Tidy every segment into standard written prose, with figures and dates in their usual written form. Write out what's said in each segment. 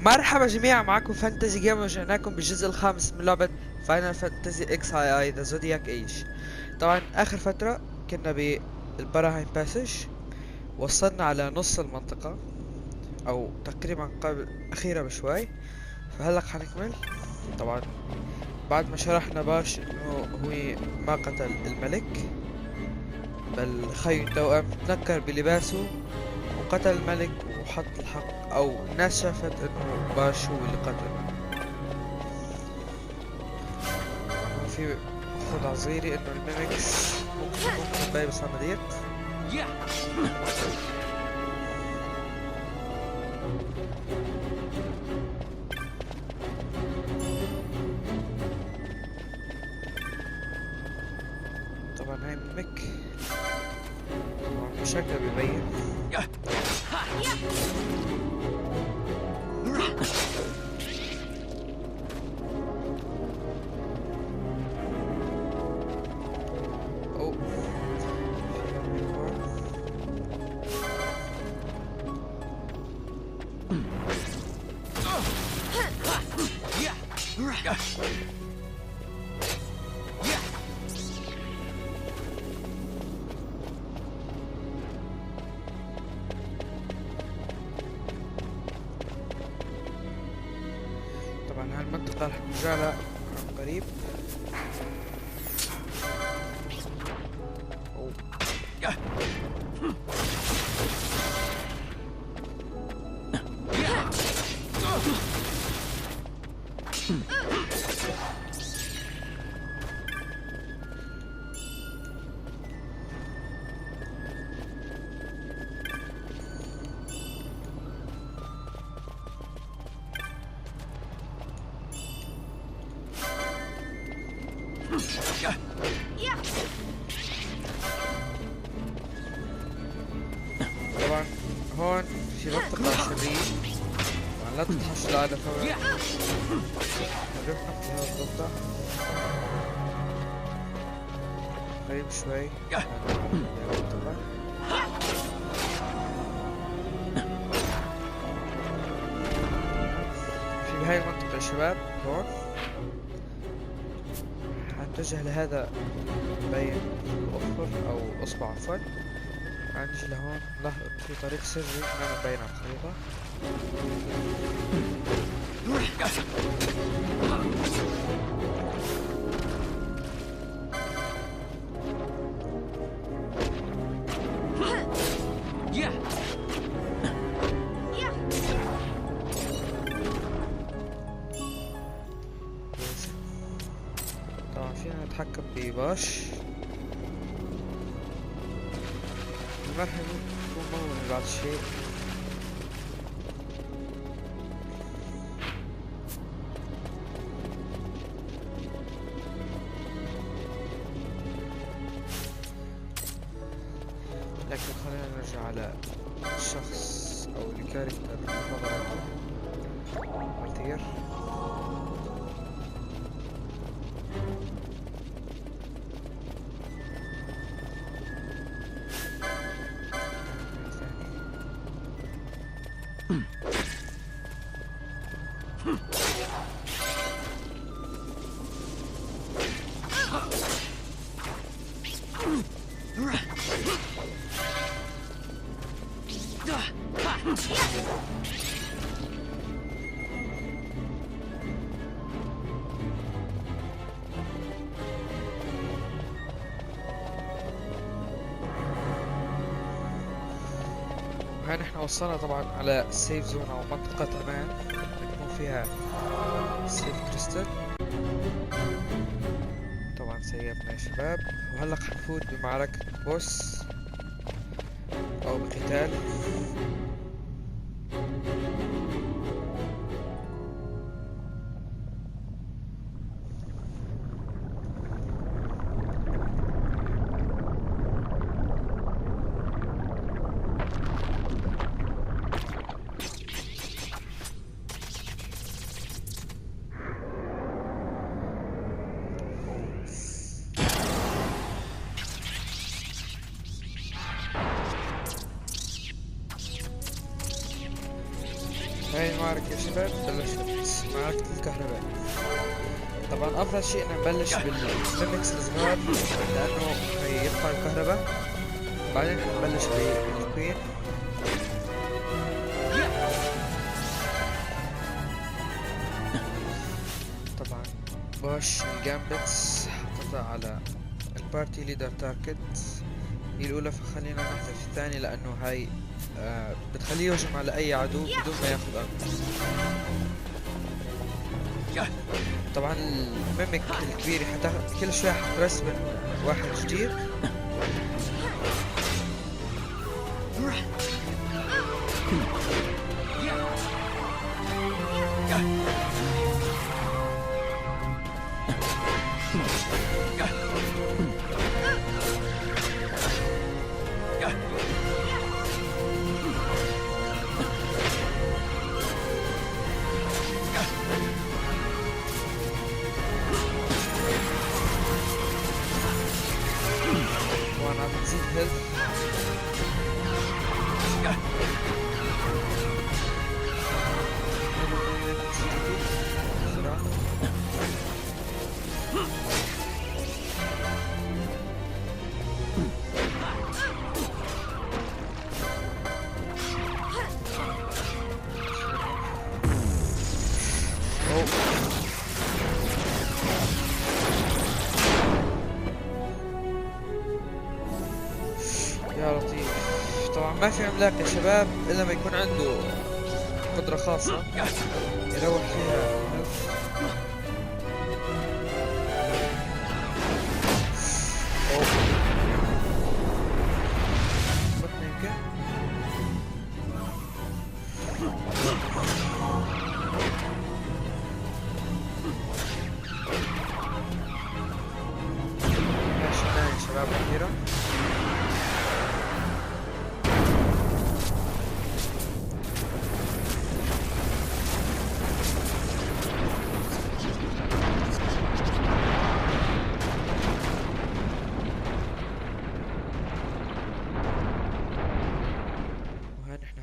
مرحبا جميعا، معكم فانتزي جيم، ورجعناكم بالجزء الخامس من لعبة فاينل فانتزي اكس اي ذا زودياك ايش. طبعا اخر فترة كنا بالبراهاين باسج، وصلنا على نص المنطقة او تقريبا قبل اخيرة بشوي. فهلا حنكمل. طبعا بعد ما شرحنا باش انه هو ما قتل الملك، بل خي التوأم تنكر بلباسه وقتل الملك وحط الحق، او الناس شافت انه باش هو اللي قتله. في خدعة صغيرة انه الميمكس ممكن باي بالصناديق. طبعا هاي ميمك، طبعا شكله بيبين. أو طبعا هالمنطقة رح نرجع لها عن قريب. أو طبعا هون في منطقة سرية، طبعا لا تتحصل على فورا. نروح نقتل هذا الضفدع قريب شوي عن المنطقة. في بهاي المنطقة يا شباب هون حنتجه لهذا بين الأظفر أو أصبع عفوا. حنجي لهون نلاحظ إنه في طريق سري ما مبين على الخريطة. طبعا فينا نتحكم بباش. المرحلة تكون مهمة بعض الشيء. لكن خلينا نرجع على الشخص أو الكاركتر المفضل عندي، مارتير. وهي نحن وصلنا طبعا على السيف زون او منطقة امان يكون فيها سيف كريستال. طبعا سيبنا يا شباب، وهلا حنفوت بمعركة بوس او بقتال. وهي المعركة يا شباب بلشت معركة الكهرباء. طبعا افضل شيء ان نبلش بالميمكس الصغار لانه هيقطع الكهرباء، بعدين حنبلش بالكوين. طبعا باش الجامبتس حطتها على البارتي ليدر تاركت هي الاولى، فخلينا نحذف الثاني لانه هاي بتخليه يهجم على اي عدو بدون ما ياخذ ارض. طبعا الميمك الكبير كل شوي حترسم واحد جديد. وانا عم نزيد هيلث. يا لطيف. طبعا ما في عملاق يا شباب الا ما يكون عنده قدرة خاصة يروح فيها. بطني يمكن. ماشي يا شباب أخيرا.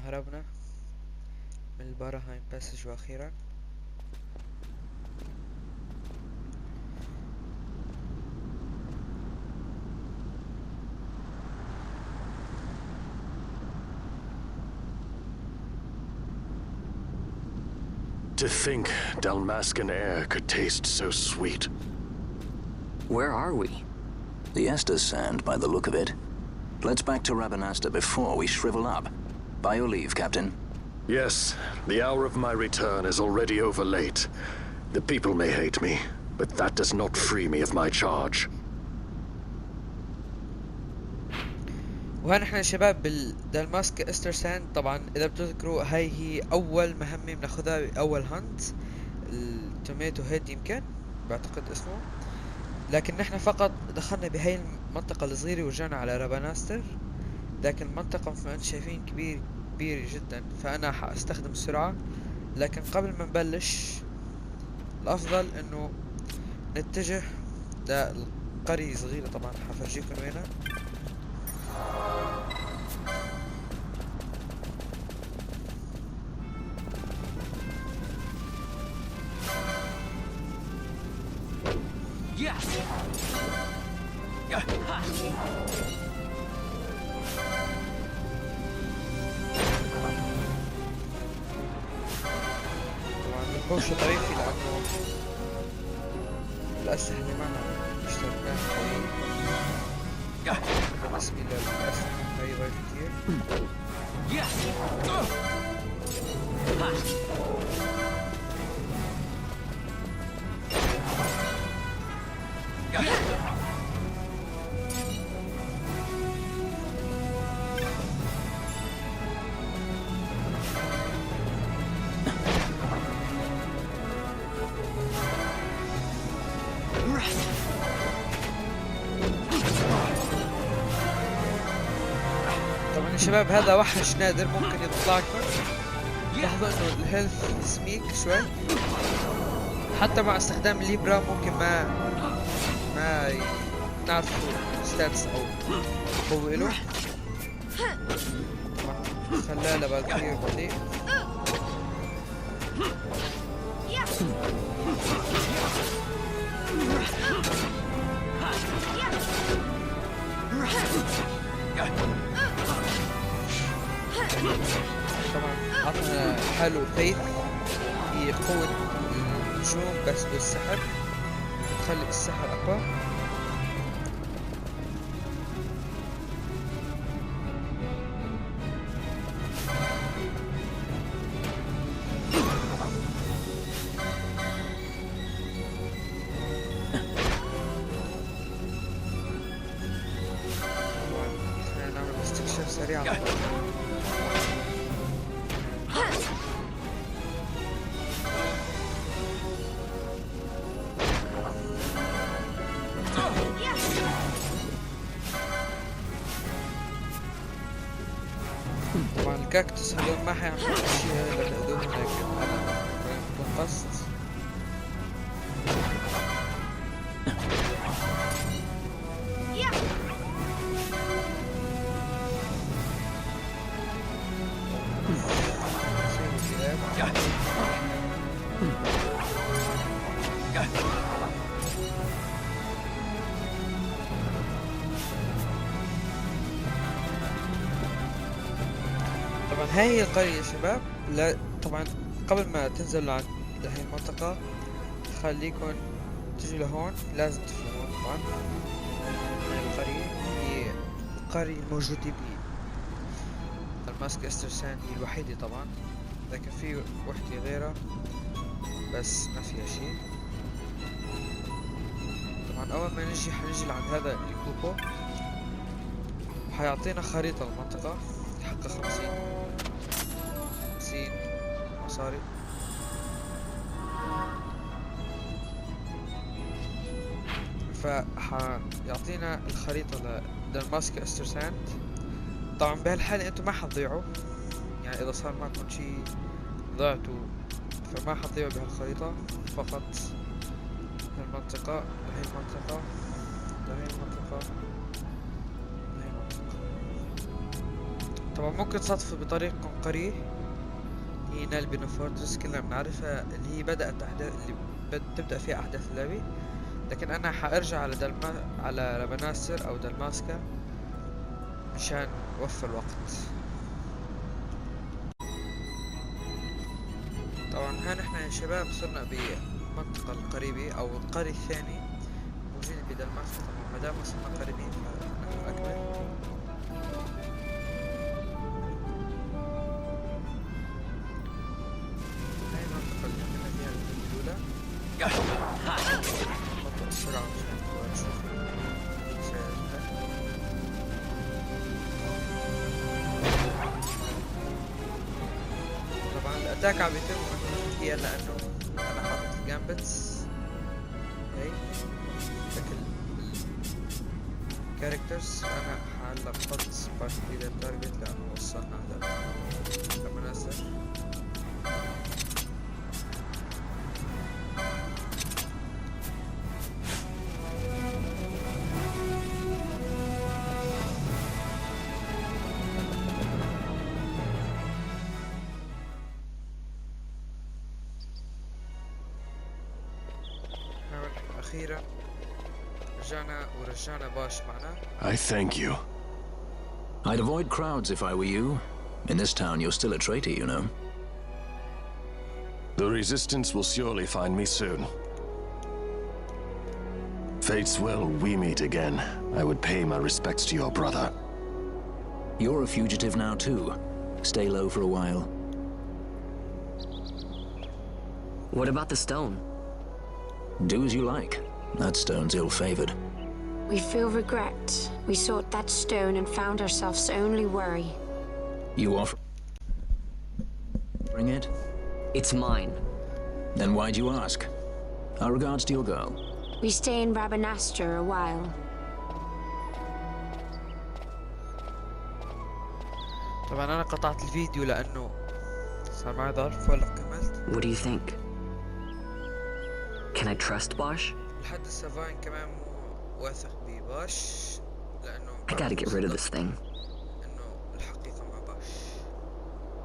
هربنا من الباراهايم باسج واخيرا. To think Dalmascan air could taste so sweet. Where are we? The Estes Sand, by the look of it. Let's back to Rabanasta before we shrivel up. By your leave, Captain. Yes, the hour of my return is already over late. The people may hate me, but that does not free me of my charge. وهنا احنا شباب بالدالماسك استر ساند. طبعا اذا بتذكروا هاي هي اول مهمة بناخذها باول هانت، التوميتو هيد يمكن بعتقد اسمه، لكن نحن فقط دخلنا بهاي المنطقة الصغيرة ورجعنا على راباناستر. لكن المنطقة مثل ما انتم شايفين كبيرة جدا، فانا حاستخدم السرعة. لكن قبل ما نبلش الافضل انه نتجه للقرية صغيرة. طبعا حفرجيكم وينها. طبعا البوش طريقي لانه الاسلحة اللي معنا اشتركناها قوية بالنسبة للاسلحة هاي ضعيف كتير. طبعا يا شباب هذا وحش نادر ممكن يطلع لكم. لاحظوا انه الهيلث سميك شوي، حتى مع استخدام الليبرا ممكن ما تعرفوا ستاتس او قوة له. طبعا خلاه لبال كثير بطيء. طبعا عطنا حلو فيث هي قوة النجوم بس بالسحر، تخلي السحر أقوى. خلينا نعمل استكشاف سريع على طول. طبعا الكاكتوس هذول ما حيعملوا شيء لتأذوهم، لكن أنا بدون قصد. طبعا هاي هي القرية يا شباب. لا طبعا قبل ما تنزلوا عن هاي المنطقة خليكن تجوا لهون، لازم تفهمون طبعا هاي القرية هي القرية الموجودة بي الماسك استرسان، هي الوحيدة طبعا، لكن في وحدة غيرها بس ما فيها شيء. طبعا أول ما نجي حنجي لعند هذا الكوبو حيعطينا خريطة المنطقة حق 50 مصاري. فحيعطينا الخريطة للماسك استرسانت. طبعا بهالحالة انتو ما حتضيعوا، يعني اذا صار معكم شي ضعتوا فما حتضيعوا بهالخريطة، فقط هالمنطقة لهي المنطقة لهي المنطقة لهي المنطقة. طبعا ممكن تصادفوا بطريقكم قرية هي نالبينو فورترس، كلنا بنعرفها اللي هي بدأت أحداث اللي تبدأ فيها أحداث اللعبة، لكن أنا حأرجع على على رابناستر أو دلماسكا مشان أوفر الوقت. طبعا ها نحن يا شباب صرنا بمنطقة القريبة أو القرية الثانية موجودة بدلماسكا. طبعا مادام وصلنا قريبين فنحن أكبر. بطئ السرعة عشان نشوف سيارتها. طبعا الاتاك عم يتم هي لانه انا حاطط الجامبتس هي شكل الكاركترز. انا هلا بحط سبارك ليدر تارجت لانه وصلنا لما نزل. أخيرا رجعنا ورجعنا باش معنا. I thank you. I'd avoid crowds if I were you. In this town, you're still a traitor, you know. The resistance will surely find me soon. Fate's will, we meet again. I would pay my respects to your brother. You're a fugitive now, too. Stay low for a while. What about the stone? Do as you like. That stone's ill-favored. We feel regret. We sought that stone and found ourselves only worry. You offer... Bring it? It's mine. Then why'd you ask? Our regards to your girl. We stay in Rabanastre a while. طبعا انا قطعت الفيديو لانه صار معي ظرف ولا كملت. What do you think? Can I trust Bosch? لحد السفاين كمان مو واثق بباش لانه I gotta get rid of this thing. انه الحقيقة مع باش.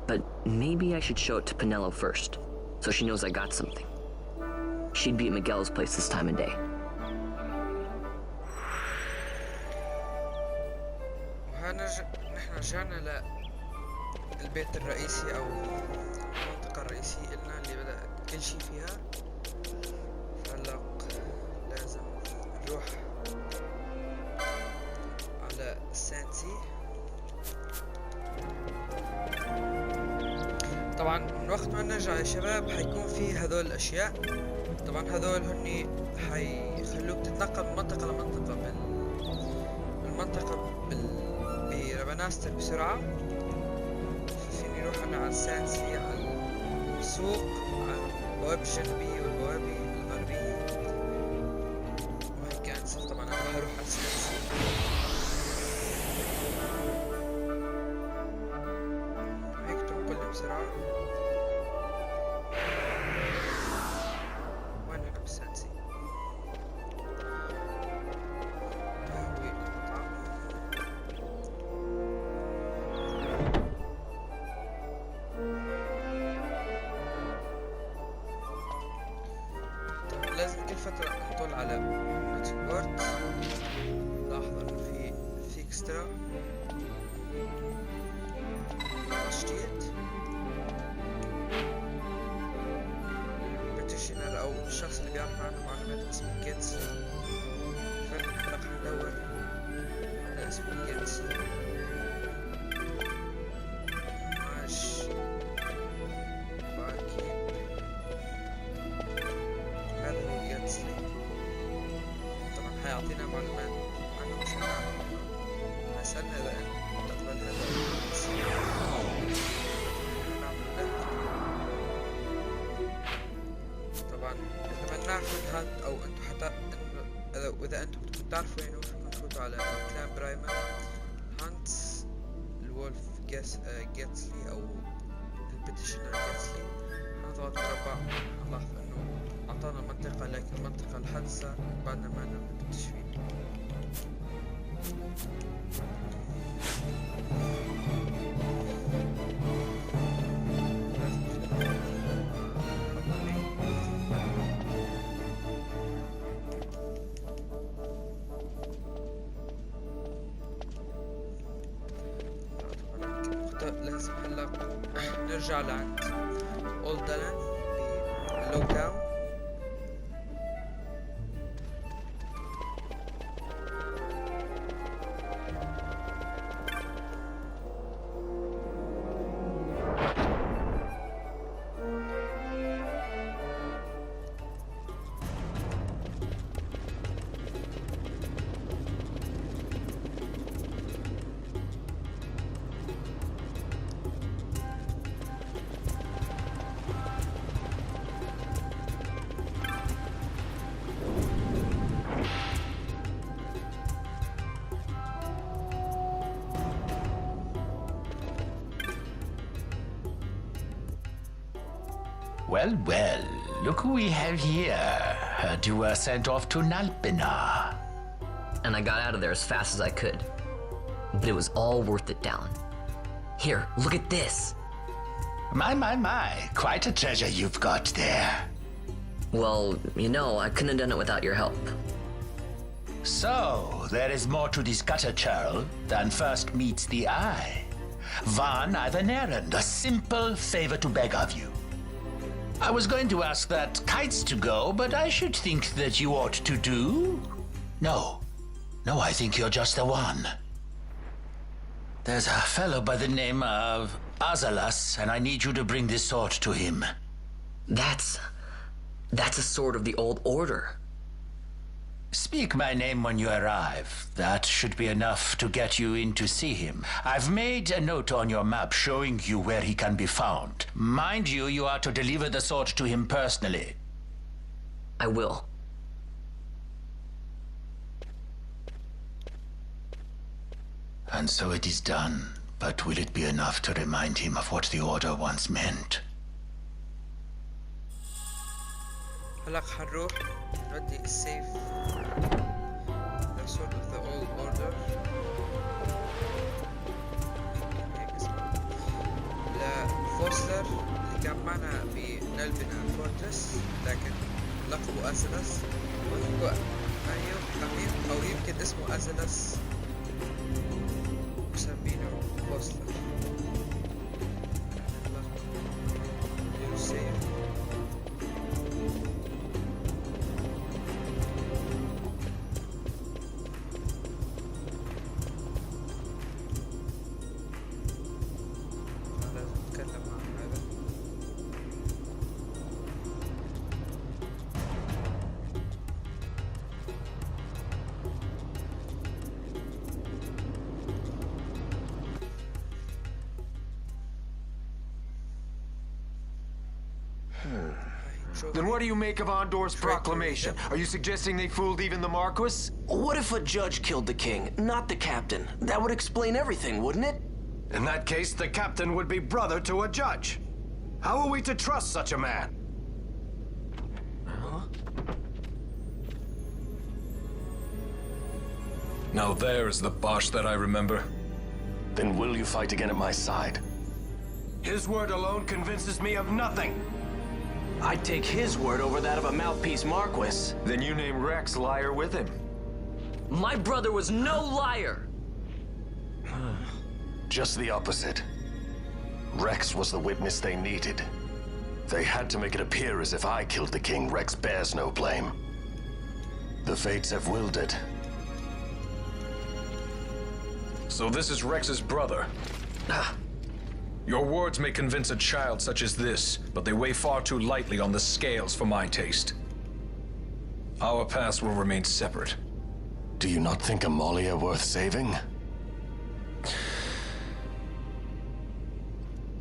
But maybe I should show it to Pinello first. so she knows I got something. She'd be at Miguel's place this time of day. نحن رجعنا للبيت الرئيسي أو المنطقة الرئيسية إلنا اللي بدأ كل شي فيها. فهلق لازم نروح على سانسي. طبعا من وقت ما نرجع يا شباب حيكون في هذول الأشياء. طبعا هذول هني حيخلوك تتنقل من منطقة لمنطقة بالمنطقة برابناستا بسرعة. فيني نروح أنا على السانسي، على السوق، على البوابة الجنوبية والبوابة الغربية، وهيك يعني طبعا أنا هروح على السانسي. هيك تنقل بسرعة. وين أنا بالسانسي؟ لازم كل فترة نطل على نوتيبورت. لاحظ انه في اكسترا جديد. بتشينر او الشخص اللي بيعرف عنه معلومات اسمه جيتس. فنحلق ندور على اسمه جيتس. ماش باكي. هذا هو جاتسلي. طبعا حيعطينا معلومات عنه مش هنعرف. حيسألنا إذا تقبل هذا جاتسلي. طبعا إذا ما نعرف الهانت أو أنتم حتى إذا أنتم بدكم تعرفوا وينه فيكم تفوتوا على كلان برايمر هانت الولف جاتسلي أو البيتيشنر جاتسلي. نضغط مربع نلاحظ إنه أعطانا منطقة، لكن المنطقة الحادثة بعدنا ما نفتش فيها. لازم هلا نرجع لعند اولد دالن باللوك داون. Well, well, look who we have here. Heard you were sent off to Nalpina. And I got out of there as fast as I could. But it was all worth it, Dallin. Here, look at this. My. Quite a treasure you've got there. Well, you know, I couldn't have done it without your help. So, there is more to this gutter churl than first meets the eye. Van, I've an errand, a simple favor to beg of you. I was going to ask that kites to go, but I should think that you ought to do. No, I think you're just the one. There's a fellow by the name of Azalas, and I need you to bring this sword to him. That's a sword of the old order. Speak my name when you arrive. That should be enough to get you in to see him. I've made a note on your map showing you where he can be found. Mind you, you are to deliver the sword to him personally. I will. And so it is done. But will it be enough to remind him of what the order once meant? هلا حنروح نودي السيف The Sword of the Old Order هيك اسمه لفوسلر اللي كان معنا نلبنا فورترس، لكن لقبه أزلس، أو يمكن اسمه أزلس مسمينه بوصلة. Then what do you make of Andor's proclamation? Are you suggesting they fooled even the Marquis? What if a judge killed the king, not the captain? That would explain everything, wouldn't it? In that case, the captain would be brother to a judge. How are we to trust such a man? Now there is the Bosch that I remember. Then will you fight again at my side? His word alone convinces me of nothing. I'd take his word over that of a mouthpiece Marquis. Then you name Rex liar with him. My brother was no liar! Just the opposite. Rex was the witness they needed. They had to make it appear as if I killed the king. Rex bears no blame. The fates have willed it. So this is Rex's brother. Your words may convince a child such as this, but they weigh far too lightly on the scales for my taste. Our paths will remain separate. Do you not think Amalia worth saving?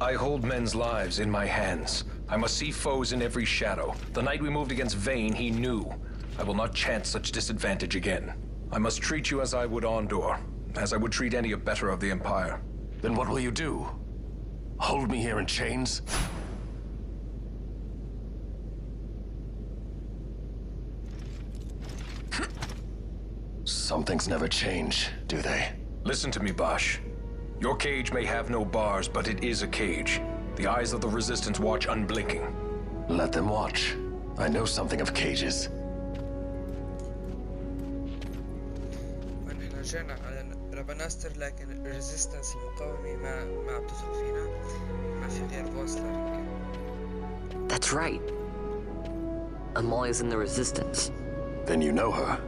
I hold men's lives in my hands. I must see foes in every shadow. The night we moved against Vane, he knew. I will not chance such disadvantage again. I must treat you as I would Andor, as I would treat any abettor of the Empire. Then what will you do? Hold me here in chains? Some things never change, do they? Listen to me, Bosch. Your cage may have no bars, but it is a cage. The eyes of the Resistance watch unblinking. Let them watch. I know something of cages. ونحن رجعنا على رابناستر، لكن الريزيستنس المقاومة ما عم تدخل فينا، ما في غير بوصلة. That's right. Amalia's in the Resistance. Then you know her?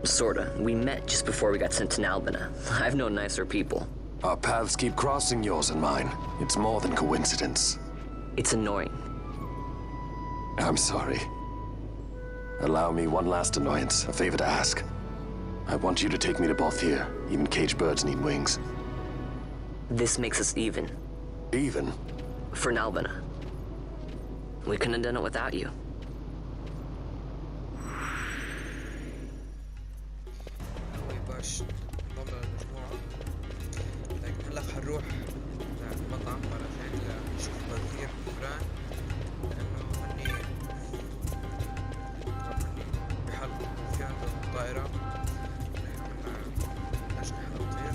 Sorta. We met just before we got sent to Nalbina. I've known nicer people. Our paths keep crossing, yours and mine. It's more than coincidence. It's annoying. I'm sorry. Allow me one last annoyance, a favor to ask. I want you to take me to Balthier. Even caged birds need wings. This makes us even. Even? For Nalbina. We couldn't have done it without you. باش انضم للمجموعة، لكن هلا حنروح للمطعم مرة ثانية لنشوف بلثير وفران، لأنه هني بحلقوا في عندهم طائرة عملنا أجنحة تطير.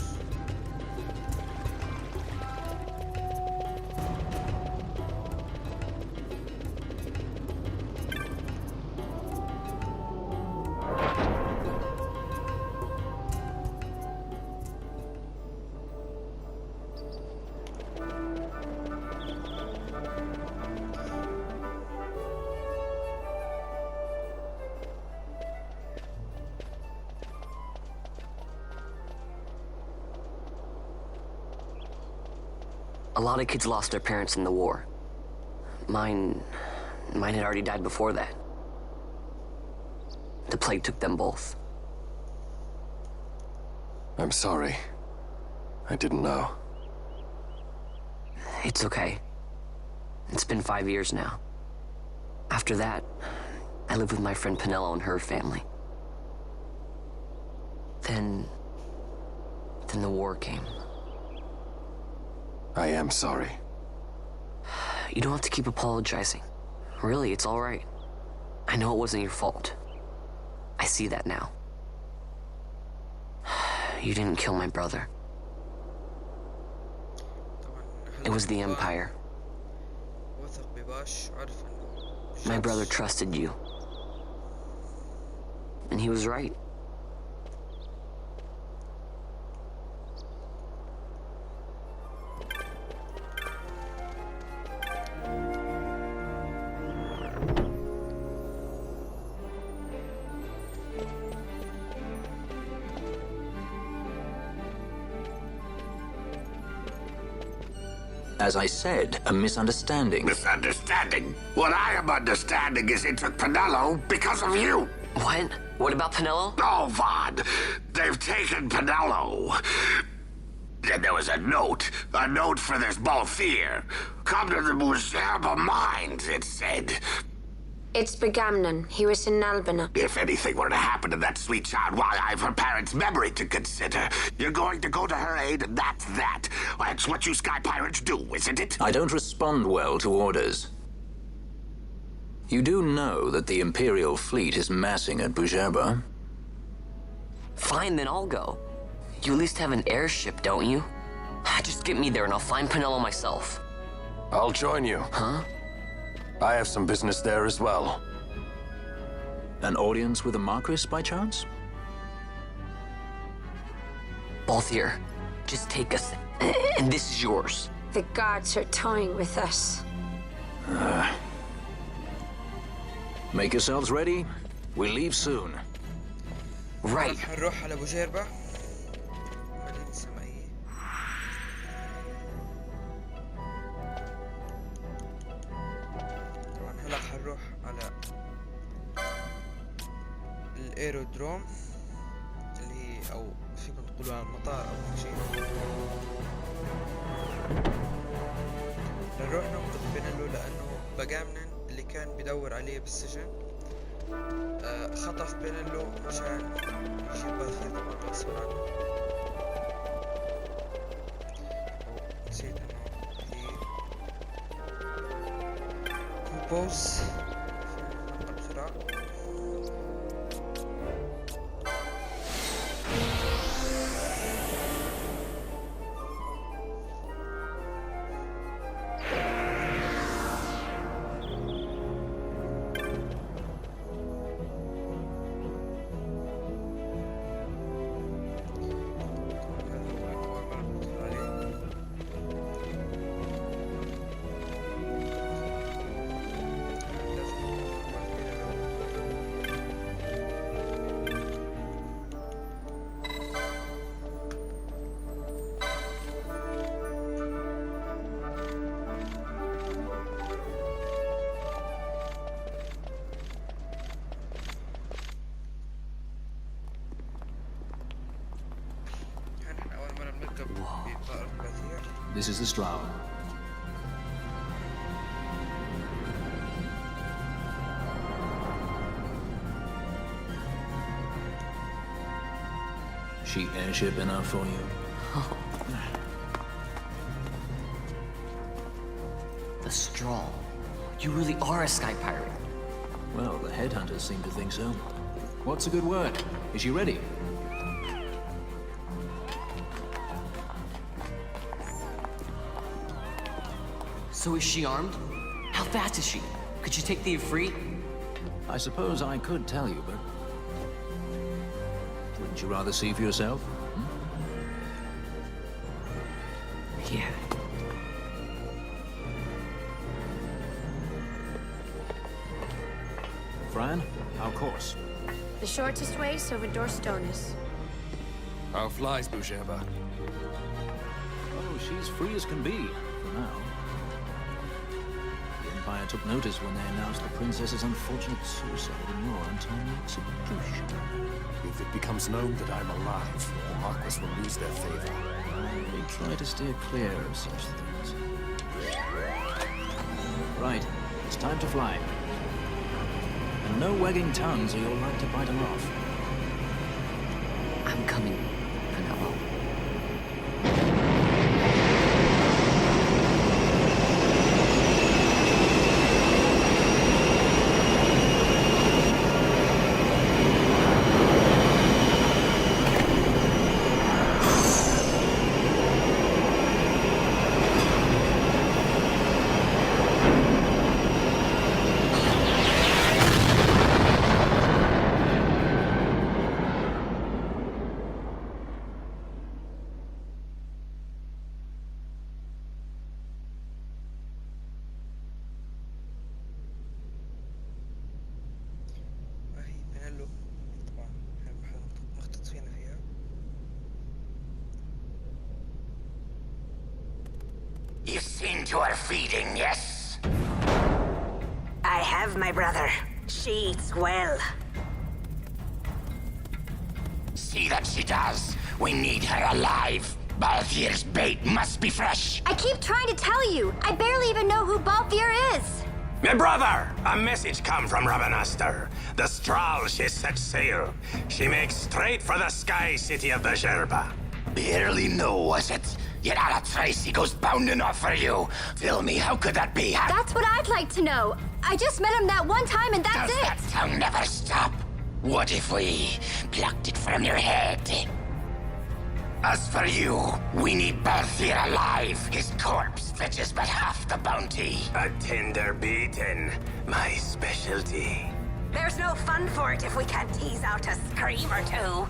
A lot of kids lost their parents in the war. Mine had already died before that. The plague took them both. I'm sorry. I didn't know. It's okay. It's been 5 years now. After that, I lived with my friend Pinello and her family. Then the war came. I am sorry. You don't have to keep apologizing. Really, it's all right. I know it wasn't your fault. I see that now. You didn't kill my brother. It was the Empire. باش عرف My brother trusted you. And he was right. As I said, a misunderstanding. Misunderstanding? What I am understanding is he took Pinello because of you. What? What about Pinello? Oh, Vaughn, they've taken Pinello. And there was a note for this Balthier. Come to the bhujerba mines, it said. It's Begamnon. He was in Albina. If anything were to happen to that sweet child, why, I've her parents' memory to consider. You're going to go to her aid, and that's that. That's what you sky pirates do, isn't it? I don't respond well to orders. You do know that the Imperial fleet is massing at Bhujerba? Fine, then I'll go. You at least have an airship, don't you? Just get me there and I'll find Pinello myself. I'll join you. Huh? I have some business there as well. An audience with the Marquis, by chance? Balthier, just take us, and this is yours. The guards are toying with us. Make yourselves ready. We leave soon. Right. حنروح على بوجيربا مدينة السمائية. طبعا هلا حنروح على الايرودروم اللي هي او فيكم تقولوا على المطار او شيء. نروح ننقذ بينلو لانه بقامنن اللي كان بدور عليه بالسجن خطف بينلو مشان يجيب باثير طبعا غصب عنه. نسيت انه في كوبوز بسرعة. This is the Stroud. She airship enough for you? The straw. You really are a sky pirate. Well, the headhunters seem to think so. What's a good word? Is she ready? So is she armed? How fast is she? Could you take the free? I suppose I could tell you, but wouldn't you rather see for yourself? Yeah. Fran, our course. The shortest way is over Dorstones. How flies Bhujerba? Oh, she's free as can be, for now. The Empire took notice when they announced the princess's unfortunate suicide and your untimely execution. If it becomes known that I'm alive, the Marquis will lose their favor. They try to steer clear of such things. Right, it's time to fly. And no wagging tongues or you'll like to bite them off. I'm coming, Pinello. You've seen to her feeding, yes? I have, my brother. She eats well. See that she does. We need her alive. Balthier's bait must be fresh. I keep trying to tell you. I barely even know who Balthier is. My brother, a message come from Rabanastre. The Strahl, she set sail. She makes straight for the sky city of bhujerba. Barely know, was it? Yet Ala Tracy goes bounding off for you. Tell me, how could that be? That's what I'd like to know. I just met him that one time and that's Does it. that tongue never stop? What if we plucked it from your head? As for you, we need Balthier alive. His corpse fetches but half the bounty. A tender beating, my specialty. There's no fun for it if we can't tease out a scream or two.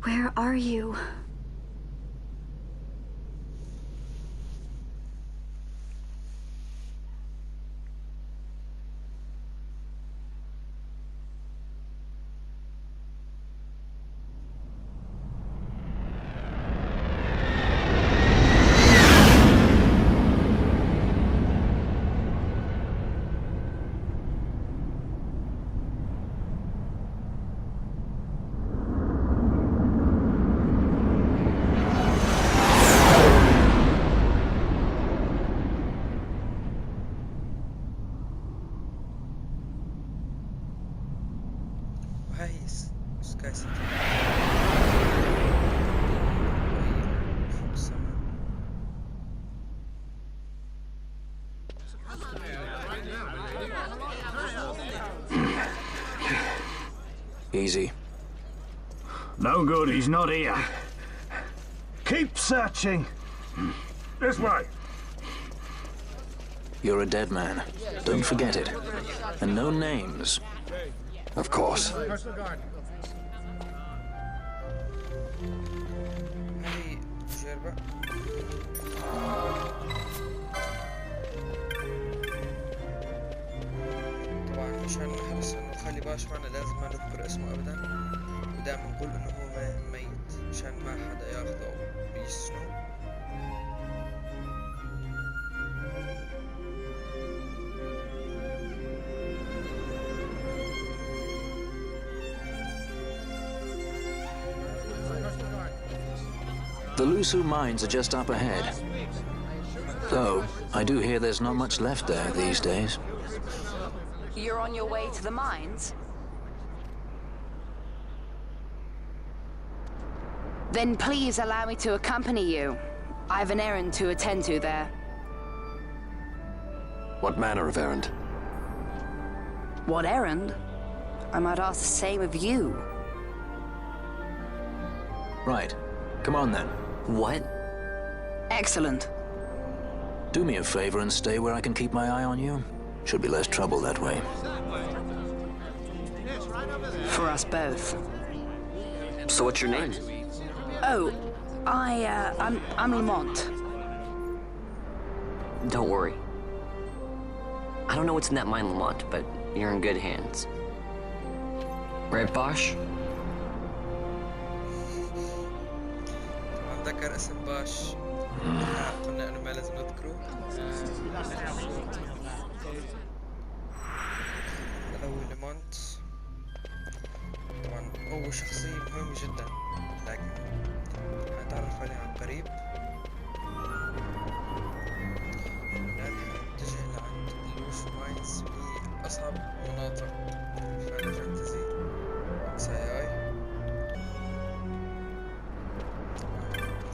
Where are you? وهي سكاي سيتي فوق السماء. Easy. No good, he's not here. Keep searching. This way. You're a dead man. Don't forget it. And no names. Of course. هاي بhujerba. طبعا مشان نحرص انه نخلي باش معنا لازم ما نذكر اسمه ابدا، ودائما نقول انه هو ميت مشان ما حدا ياخذه او يسجنه. The Lusu mines are just up ahead. Though, I do hear there's not much left there these days. You're on your way to the mines? Then please allow me to accompany you. I have an errand to attend to there. What manner of errand? What errand? I might ask the same of you. Right. Come on then. What? Excellent. Do me a favor and stay where I can keep my eye on you. Should be less trouble that way. For us both. So what's your name? Oh, I'm Lamont. Don't worry. I don't know what's in that mine, Lamont, but you're in good hands. Right, Bosch? ذكر اسم باش قلنا انه ما لازم نذكره. هذا هو ليمونت. طبعا هو شخصية مهمة جدا لكن هنتعرف عليه عن قريب. الآن حنتجه لعند اللوسو ماينز في أصعب مناطق فاينل فانتزي ساي.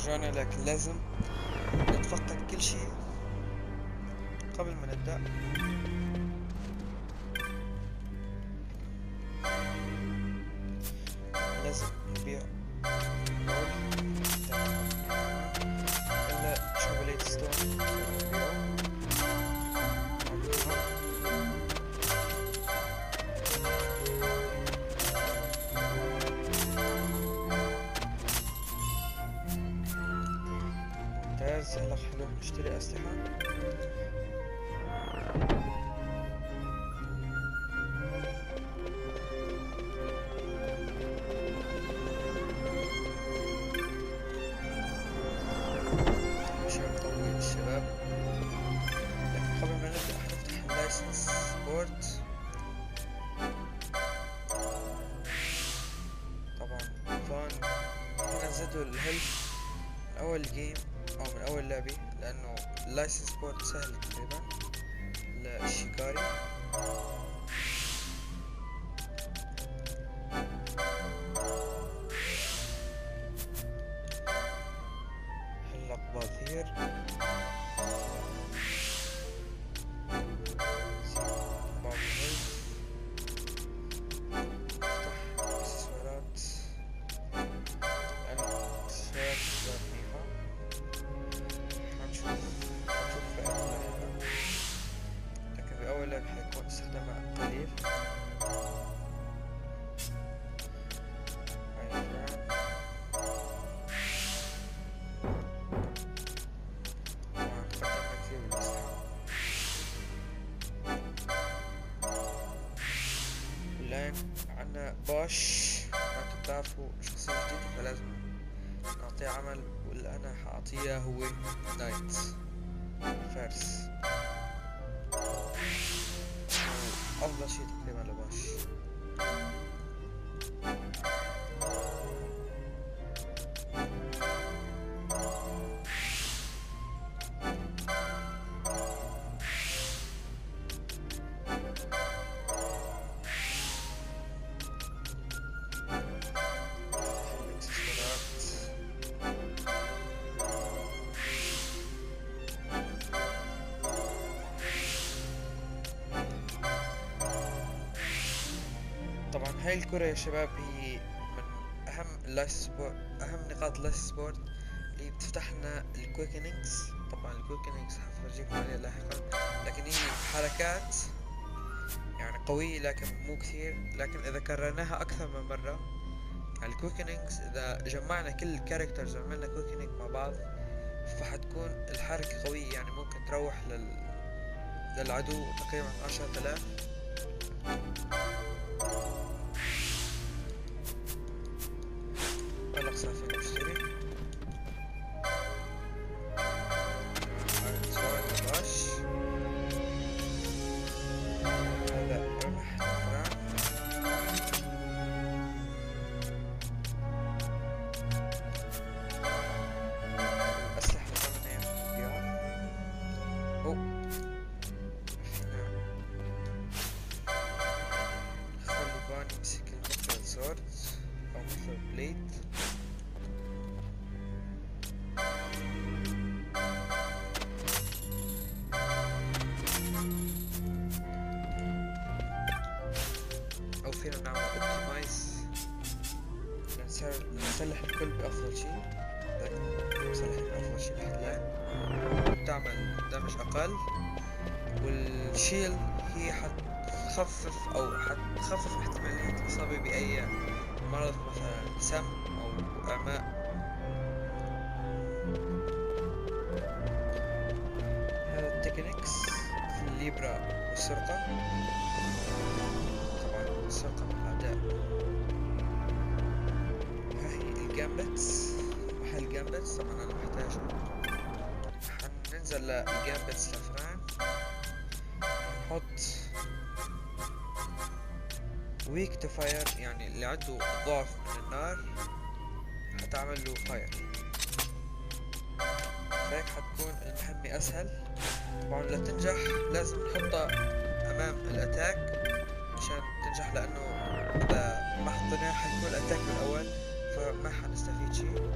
رجعنا لكن لازم نتفقد كل شيء قبل ما نبدأ. لازم نبيع هلا شوبليت ستون ممتاز. هلا حلو نشتري أسلحة. زادوا الهيلث من اول جيم او من اول لعبة، لانه اللايسنس بورت سهل تقريبا للشيكاري. هلا باثير عنا باش. انتم بتعرفوا شخصية جديدة فلازم نعطيه عمل، واللي انا حاعطيه هو نايت فارس، افضل شيء تقريبا لباش. طبعا هاي الكرة يا شباب هي من أهم نقاط اللايسنس بورد اللي بتفتح لنا الكويكنينجز. طبعا الكويكنينجز حفرجيكم عليها لاحقا، لكن هي حركات يعني قوية لكن مو كثير، لكن إذا كررناها أكثر من مرة الكويكنينجز، إذا جمعنا كل الكاركترز وعملنا كويكنينج مع بعض فحتكون الحركة قوية، يعني ممكن تروح للعدو تقريبا 10,000. هلا صار فينا نشتري باش. هذا رمح نفران. الأسلحة اللي عملنا إياها فينا نخلي باني يمسك المثل سورد أو مثل بليد. أو فينا نعمل اوبتمايز، نسلح الكل بأفضل شيء، لكن نسلح بأفضل شيء نحلاه، تعمل دمج أقل، والشيل هي حتخفف احتمالية الإصابة بأي مرض مثلا سم أو إعماء. هذا التكنيكس في الليبرا والسرقة. طبعا السرقة من الأعداء. هاي الجامبتس، محل الجامبتس طبعا أنا محتاجه. حننزل للجامبتس لفران، نحط ويك تو فاير، يعني اللي عنده ضعف من النار حتعمل له فاير، فهيك حتكون المهمة أسهل. طبعا لتنجح لازم نحطها أمام الأتاك عشان تنجح، لأنه إذا ما حطيناها حيكون الأتاك بالأول فما حنستفيد شيء.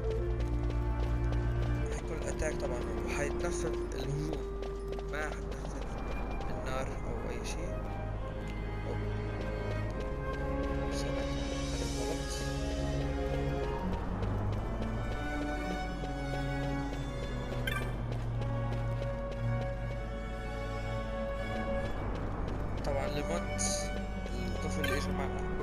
حيكون الأتاك طبعا وحيتنفذ الهجوم، ما حتنفذ النار أو أي شيء. طبعا ليمونت الطفل اللي اجى معنا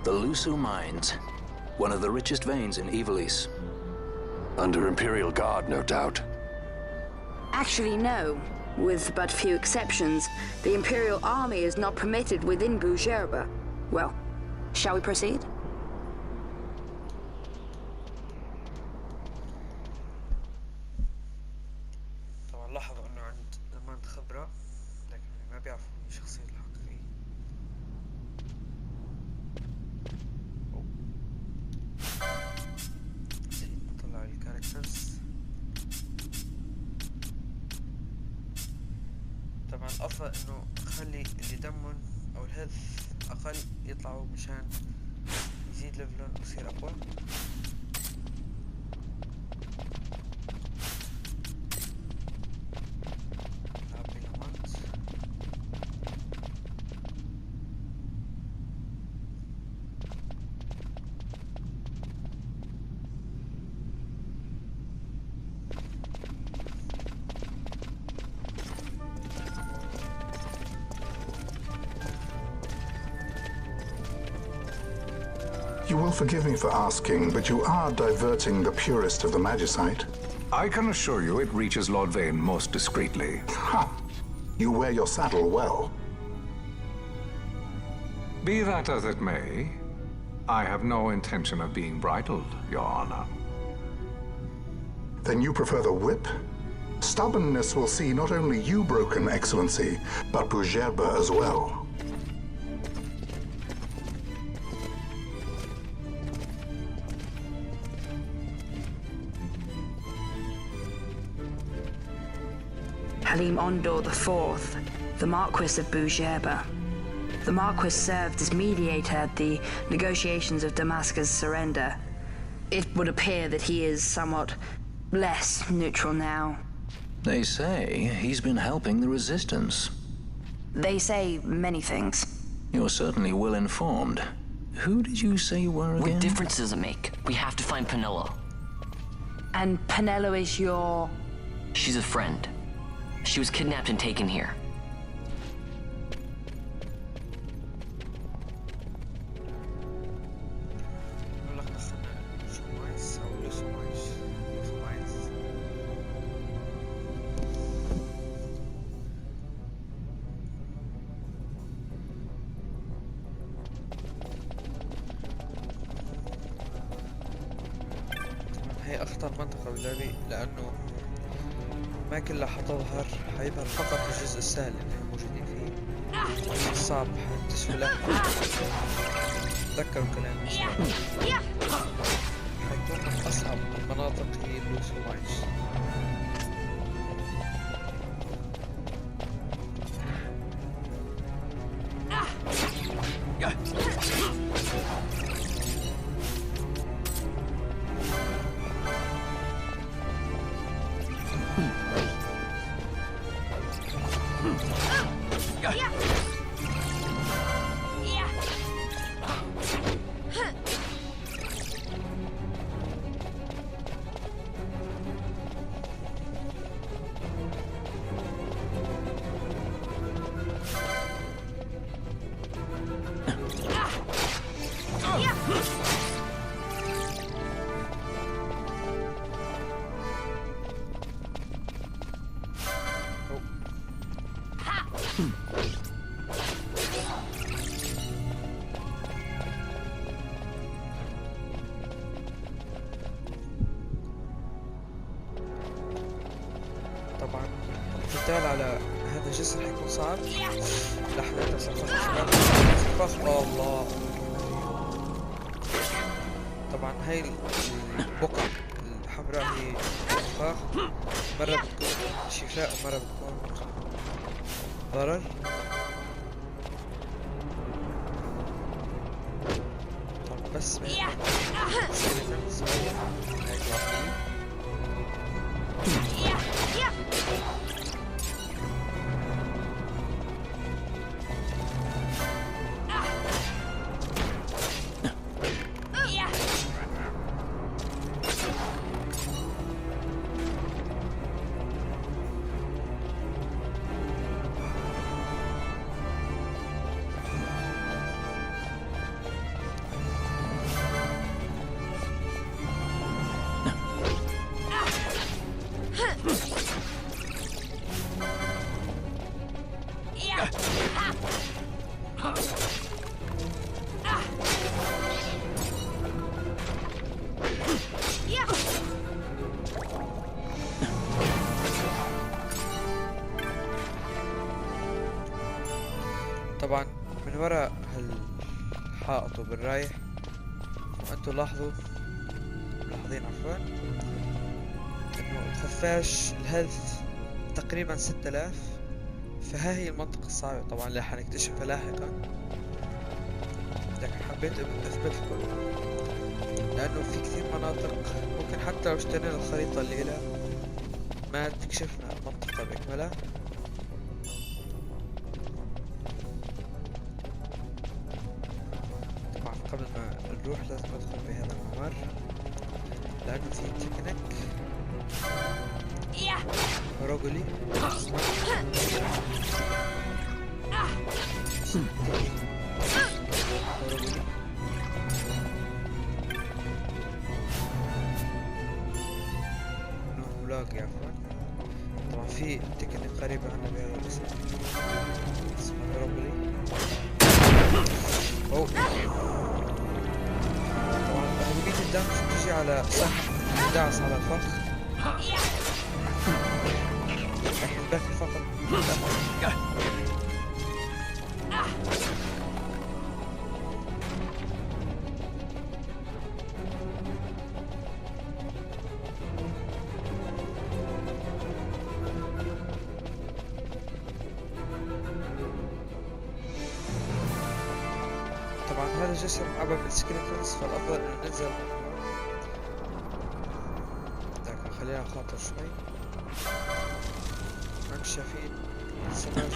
The Lusu mines, one of the richest veins in Ivalice. Under Imperial Guard, no doubt. Actually, no. With but few exceptions, the Imperial Army is not permitted within Bhujerba. Well, shall we proceed? طبعا لاحظوا انه عند المند خبرة، لكن ما بيعرفوا مين الشخصية الحقيقية. نطلع الكاركترز. طبعا الافضل انه خلي اللي دمهم او الهيلث اقل يطلعوا مشان يزيد ليفلهم ويصير اقوى. You will forgive me for asking, but you are diverting the purest of the Magicite. I can assure you it reaches Lord Vane most discreetly. Ha! You wear your saddle well. Be that as it may, I have no intention of being bridled, Your Honor. Then you prefer the whip? Stubbornness will see not only you broken, Excellency, but Bhujerba as well. Halim Ondor IV, the Marquis of Bhujerba. The Marquis served as mediator at the negotiations of Damascus' surrender. It would appear that he is somewhat less neutral now. They say he's been helping the resistance. They say many things. You're certainly well informed. Who did you say you were again? What difference does it make? We have to find Penelo. And Penelo is your... She's a friend. She was kidnapped and taken here. هي أخطر منطقة باللعبة لأنه ما كلها حتظهر، حيظهر فقط الجزء السهل اللي احنا موجودين فيه. الصعب حتكتشفوا له. تذكروا كلامي. حيكون من أصعب المناطق هي اللوسو ماينز. طبعا القتال على هذا الجسر حيكون صعب. الأحداث سنفخ الله. طبعا هاي البقع الحمراء هي فخ، مرة بتكون شفاء ومرة بتكون ضرر. طب بس من وراء هالحائط وبالرايح. وانتوا لاحظين عفوا انه الخفاش الهيلث تقريبا 6000. فها هي المنطقة الصعبة طبعا اللي حنكتشفها لاحقا، لكن حبيت اثبت لكم لانه في كثير مناطق ممكن حتى لو اشترينا الخريطة اللي لها ما تكشفنا المنطقة بأكملها. طبعا قبل ما نروح لازم ندخل بهذا الممر لأنه في تكنيك روجولي ملاقي عفوا. طبعا في تكنيك قريبة عنا بهذا الاسم اسمه روجولي. طبعا أغلبية الدمج بتجي على صح دعس على الفخ، لكن الباقي فقط طبعا هذا جسر معبى بالسكيلتونز فالأفضل إنه ننزل منه، لكن خلينا نخاطر شوي. ما انتم شايفين السماء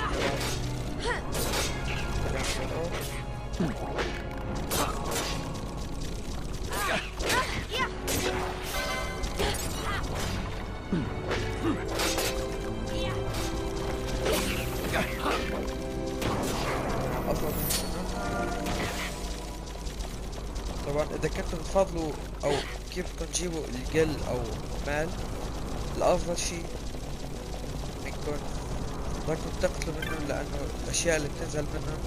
طبعا اذا كنتم تفضلوا او كيف تجيبوا الجل او مال، الافضل شيء انكم ضلكم تقتلوا منه، لانه الاشياء اللي بتنزل منه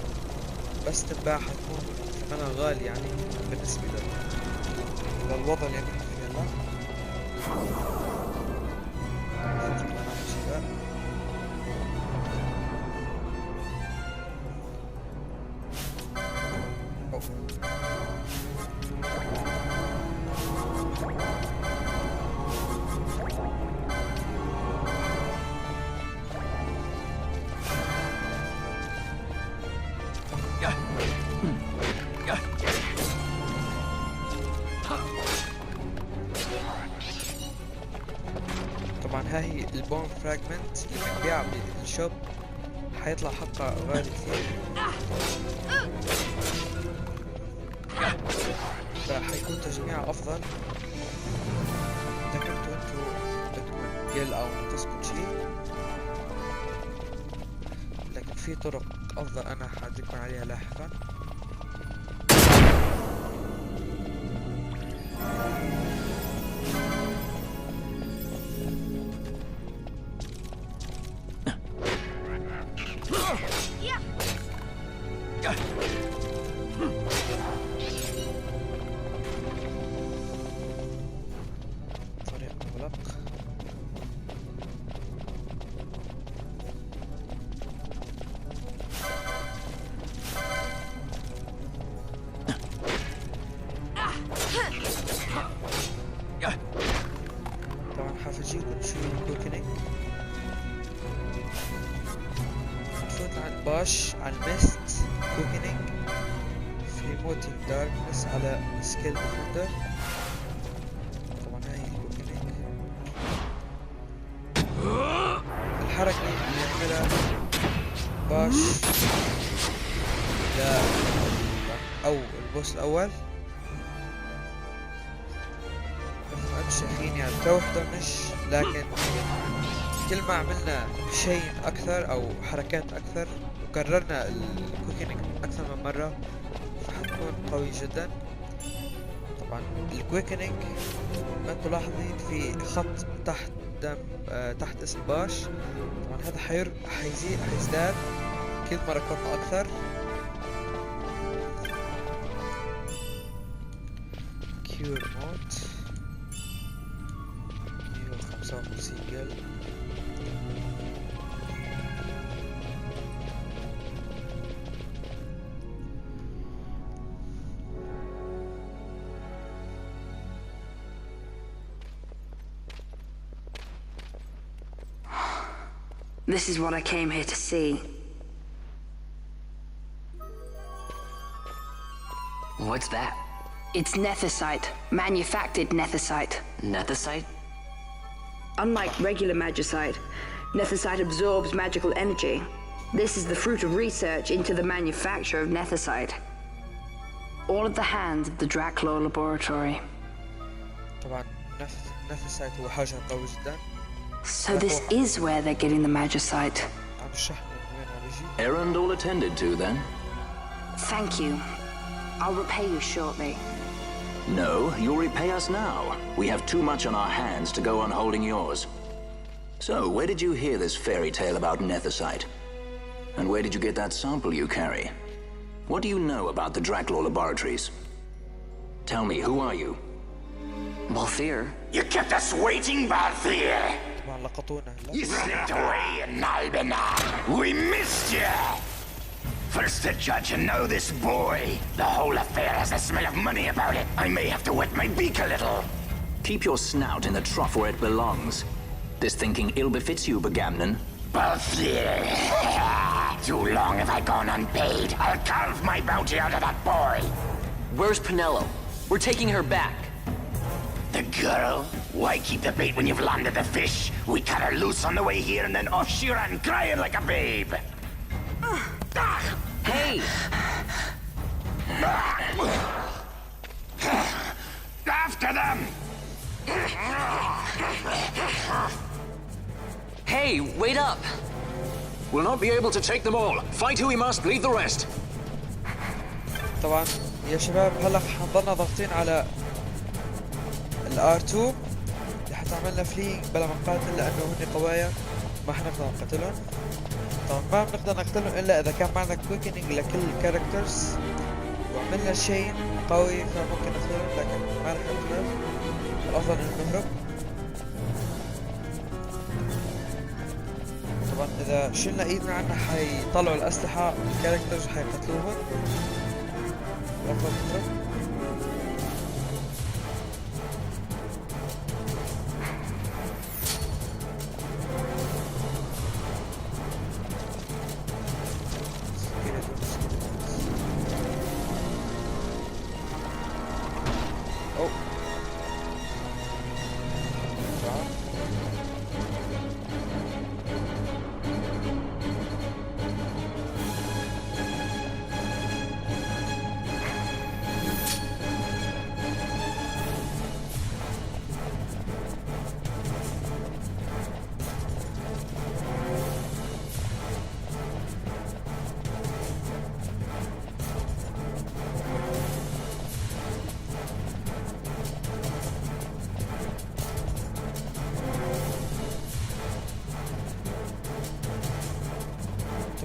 بس تنباع حتكون ثمنها غالي يعني بالنسبة للوضع اللي احنا فيه هلا. طبعا هاي البون فراجمنت اللي بنبيعها بالشوب حيطلع حقها غالي كثير، فحيكون تجميعها افضل اذا كنتوا انتوا بدكم جل او نقصكم شيء، لكن في طرق افضل انا حادلكم عليها لاحقا. طريق مغلق. طبعا حافجيكم شوي كوكينج. نفوت عن باش على الميست كوكينج، في موتيف داركنس على سكيل ديفندر. طبعا هاي الكوكينج الحركة اللي يعملها باش او البوس الاول مثل ما انتم شايفين يعني توحدة مش، لكن كل ما عملنا شيء اكثر او حركات اكثر وكررنا الكوكينج اكثر من مرة فحتكون قوي جدا. طبعا الكويكنينج ما انتم لاحظين في خط تحت تحت اسم باش، طبعا هذا حيزداد كل مرة كنا اكثر. كيور موت 155 قلب. This is what I came here to see. What's that? It's nethicite, manufactured nethicite. Nethicite? Unlike regular magicite, nethicite absorbs magical energy. This is the fruit of research into the manufacture of nethicite. All at the hands of the Draclaw Laboratory. طبعا نثسايت هو حجر قوي جدا. So this is where they're getting the magicite. عم بشرح من وين عم بيجي. Errand all attended to, then? Thank you. I'll repay you shortly. No, you'll repay us now. We have too much on our hands to go on holding yours. So, where did you hear this fairy tale about nethicite? And where did you get that sample you carry? What do you know about the Draclaw Laboratories? Tell me, who are you? Balthier. You kept us waiting, Balthier. طبعا لقطونا. You slipped away in Albina. We missed you. First the judge and now this boy. The whole affair has a smell of money about it. I may have to wet my beak a little. Keep your snout in the trough where it belongs. This thinking ill befits you, Begamnon. Balthier. Too long have I gone unpaid. I'll carve my bounty out of that boy. Where's Penello? We're taking her back. The girl? Why keep the bait when you've landed the fish? We cut her loose on the way here and then off she ran crying like a babe. Hey! After them! Hey, wait up! We'll not be able to take them all. Fight who we must, leave the rest. طبعا يا شباب هلا حنضلنا ضاغطين على الR2 لحتى عملنا فلينج بلا ما نقاتل لانه هن قوايا ما حنقدر نقتلهم. طبعا ما بنقدر نقتلهم الا اذا كان معنا كويكنينج لكل الكاركترز وعملنا شيء قوي فممكن نقتلهم لكن ما رح نقدر. الافضل انه نهرب. طبعا اذا شلنا ايدنا عنا حيطلعوا الاسلحة الكاركترز حيقتلوهم. الافضل نهرب.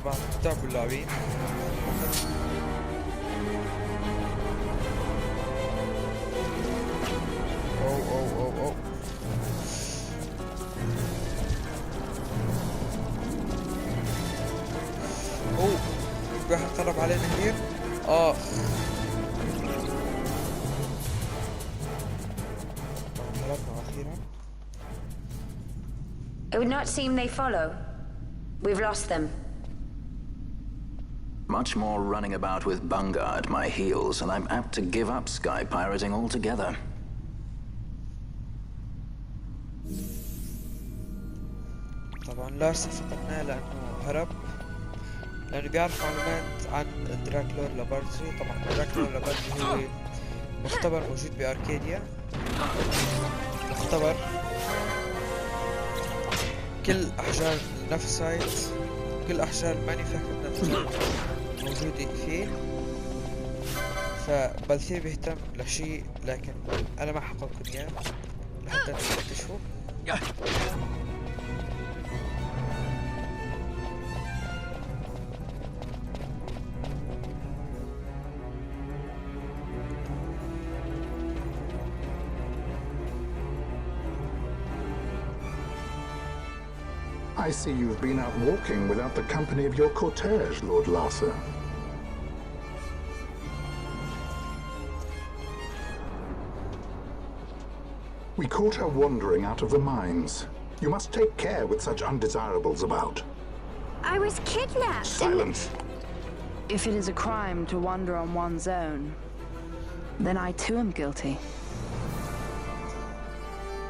طبعا تعبوا اللاعبين. اوه واحد قرب علينا كثير. هربنا اخيرا. It would not seem they follow. We've lost them. Much more running about with Bungar at my heels, and I'm apt to give up sky pirating altogether. طبعا لارسا فقدناه لانه هرب لانه بيعرف معلومات عن الدراكلور لابوراتوري. طبعا الدراكلور لابوراتوري هو مختبر موجود باركاديا. مختبر كل احجار النفسايت كل احجار المانيفاكتشر موجودة فيه. فبالثير بيهتم لشيء لكن انا ما حققكم اياه لحتى تكتشفوا. I see you've been out walking without the company of your cortege, Lord Larsa. We caught her wandering out of the mines. You must take care with such undesirables about. I was kidnapped. Silence. If it is a crime to wander on one's own, then I too am guilty.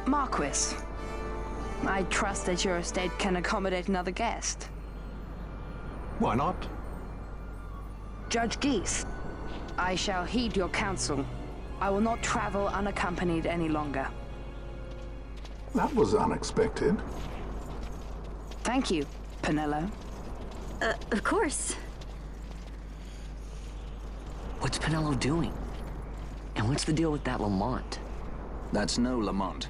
Marquis, I trust that your estate can accommodate another guest. Why not? Judge Geese, I shall heed your counsel. I will not travel unaccompanied any longer. That was unexpected. Thank you, Penello. Of course. What's Penello doing? And what's the deal with that Lamont? That's no Lamont.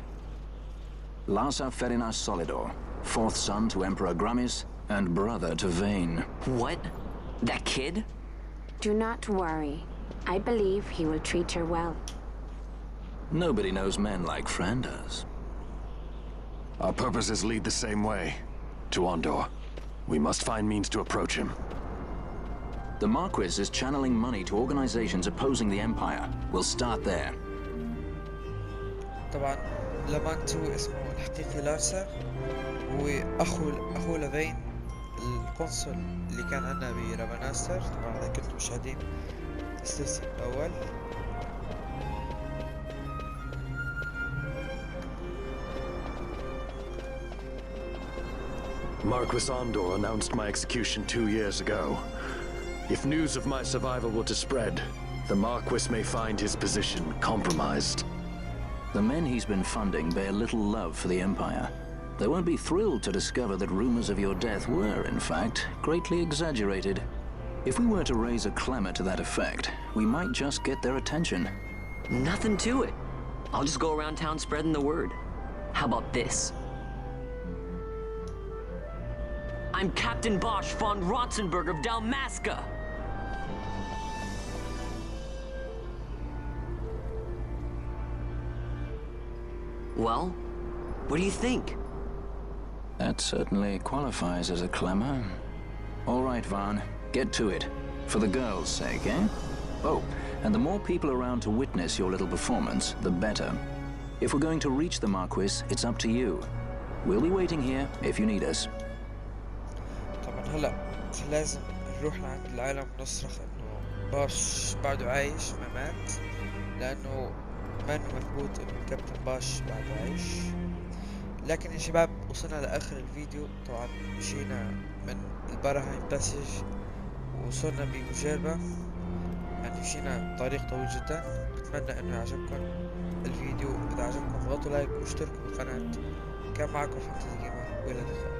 Larsa Ferinas Solidor, fourth son to Emperor Gramis and brother to Vane. What? That kid? Do not worry. I believe he will treat her well. Nobody knows men like Fran does. Our purposes lead the same way. To Ondor. We must find means to approach him. The Marquis is channeling money to organizations opposing the Empire. We'll start there. طبعا لامانت هو اسمه الحقيقي لارسا، هو اخو لفين القنصل اللي كان عندنا برابناستر. طبعا اذا كنتم مشاهدين السلسلة الاول. Marquis Ondor announced my execution 2 years ago. If news of my survival were to spread, the Marquis may find his position compromised. The men he's been funding bear little love for the Empire. They won't be thrilled to discover that rumors of your death were, in fact, greatly exaggerated. If we were to raise a clamor to that effect, we might just get their attention. Nothing to it. I'll just go around town spreading the word. How about this? I'm Captain Bosch von Rotzenburg of Dalmasca. Well, what do you think? That certainly qualifies as a clamor. All right, Van, get to it. For the girls' sake, eh? Oh, and the more people around to witness your little performance, the better. If we're going to reach the Marquis, it's up to you. We'll be waiting here if you need us. طبعا هلا لازم نروح لعند العالم ونصرخ انه باش بعده عايش ما مات، لانه ما انه مثبوت انه كابتن باش بعده عايش. لكن يا شباب وصلنا لاخر الفيديو. طبعا مشينا من الباراهايم باسج ووصلنا ببوجيربا، يعني مشينا طريق طويل جدا. بتمنى انه يعجبكم الفيديو. اذا عجبكم اضغطوا لايك واشتركوا بالقناة. كان معكم فانتزي جيمر، والى اللقاء.